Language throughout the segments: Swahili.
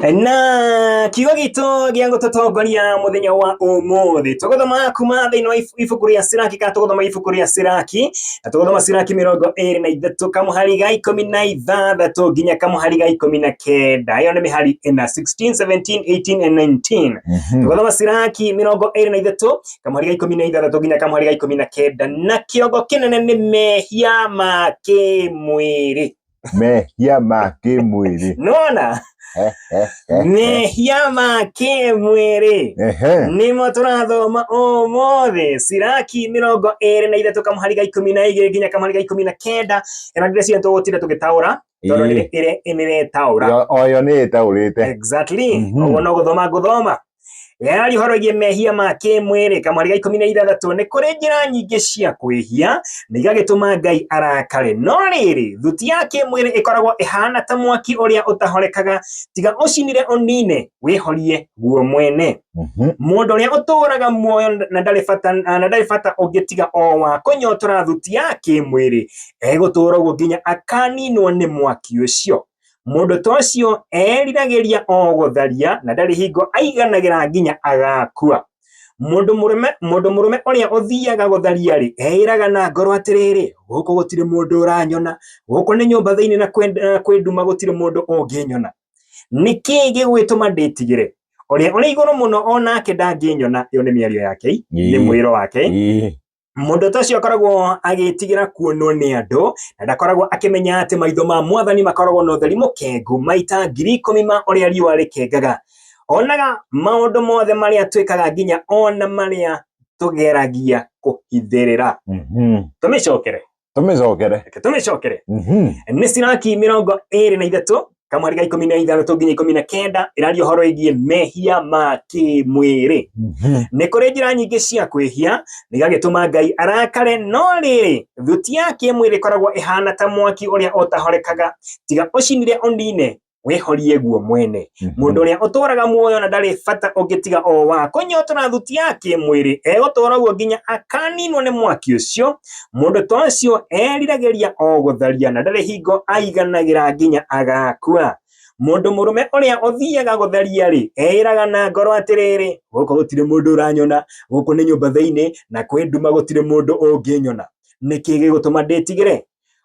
Na kiugo gitu giango tutongoria muthenya wa umuthi tuguthoma kuma thiini wa ibuku ria Siraki ka tuguthoma ibuku ria Siraki na tuguthoma Siraki 23 kamuhari ga 16 nginya kamuhari ga 19 iyo ni mihari ina 16 17 18 and 19 tuguthoma Siraki 23 kamuhari ga 16 nginya kamuhari ga 19 na kiogo kinene ni mehia ma kimwiri nona mehia ma kimwiri nimo turathoma umuthi Siraki 23 kamuhari ga 12 nginya kamuhari ga 19 ina ndire tugutire tugitaura tondu ni ire taura oyo ni taurite exactly ogo no guthoma yari horogie mehia ma kimwiri kamuhari ga 16 ni kuri njira nyingi cia kwihia nigagituma Ngai arakare no riri thuti ya kimwiri ikoragwo ihana ta mwaki uria utahorekaga tiga ucinire onine wihorie guo mwene mundu uria uturaga muoyo na ndari fata ugitiga o wa kunyotora thuti ya kimwiri egutura guo nginya akaninwo ni mwaki ucio mundu tocio eriragiria o gutharia na ndari hingo aiganagira nginya agakua mundu murume uria uthiaga gutharia ri eiraga na ngoro atiriri guku gutire mundu uranyona guku ni nyumba thiini na kwenduma gutire mundu unginyona niki gigwituma nditigire uria uri iguru muno onake ndanginyona iyo ni miario yake ni mwiro wake mundu tocio akoragwo agitigira kuonwo ni andu na ndakoragwo akimenya ati maitho ma mwathani makoragwo no theri mukengu maita 10,000 ma uria riua rikengaga onaga maundu mothe maria twikaga nginya ona maria tugeragia kuhithirira tumicokere ni Siraki 23 kamuhari ga 16 nginya 19 irario horo igie mehia ma kimwiri ni kuri njira nyingi cia kwihia nigagituma Ngai arakare no riri thuti ya kimwiri koragwo ihana ta mwaki uria utahorekaga tiga ucinire onine wihorie guo mwene mundu uria uturaga muoyo na ndari fata ugitiga o wa kunyotora thuti ya kimwiri egutura guo nginya akaninwo ni mwaki ucio mundu tocio eriragiria o gutharia na ndari hingo aiganagira nginya agakua mundu murume uria uthiaga gutharia ri eiraga na ngoro atiriri guku gutire mundu uranyona guku ni nyumba thiini na kwenduma gutire mundu unginyona niki gigutuma nditigire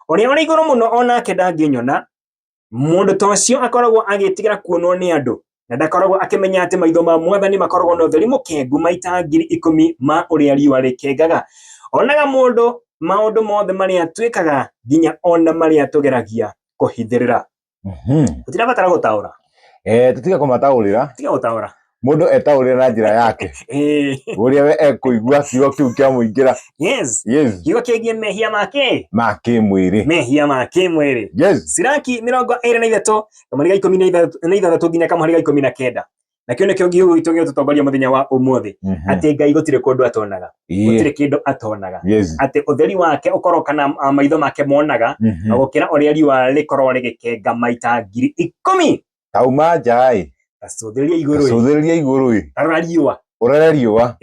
uria uri iguru muno onake ndanginyona mundu tocio akoragwo agitigira kuonwo ni andu na ndakoragwo akimenya ati maitho ma mwathani makoragwo no theri mukengu maita 10,000 ma uria riua rikengaga onaga mundu maundu mothe maria twikaga nginya ona maria tugeragia kuhithirira tutirabatara gutaura tutiga kumataurira tiga gutaura mundu etaurira na njira yake uria we ekuigua kiugo kiu kia muingira yes kiugo kigie mehia ma kimwiri Siraki 23 kamuhari ga 16 nginya kamuhari ga 19 na kio nikio giugo gitu gio tutongoria muthenya wa umuthi ati Ngai gutire kundu atonaga gutire kindu atonaga ati utheri wake ukorokana maitho make monaga agukira uria riua rikorwo rigikenga maita 10,000 tauma njai Asutheria iguru urare riua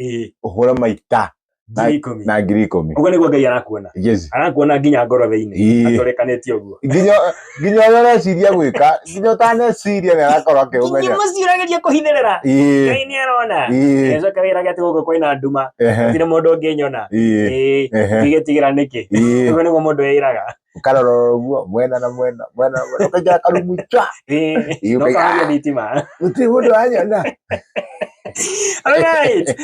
uhura maita na 10,000 ugo niguo Ngai arakuona arakuona nginya ngoro thiini atorekanĩtie uguo nginya ureciria gwika nginya utaneciria ni arakorwo akiumenya nginya muciuragiria kuhithirira Ngai ni arona ecoka wiraga ati guku kwina nduma gutire mundu unginyona ngigitigira niki ugo niguo mundu eiraga ukarora uguo mwena na mwena ukaja karumu cha no kaharia thitima gutire mundu anyona all right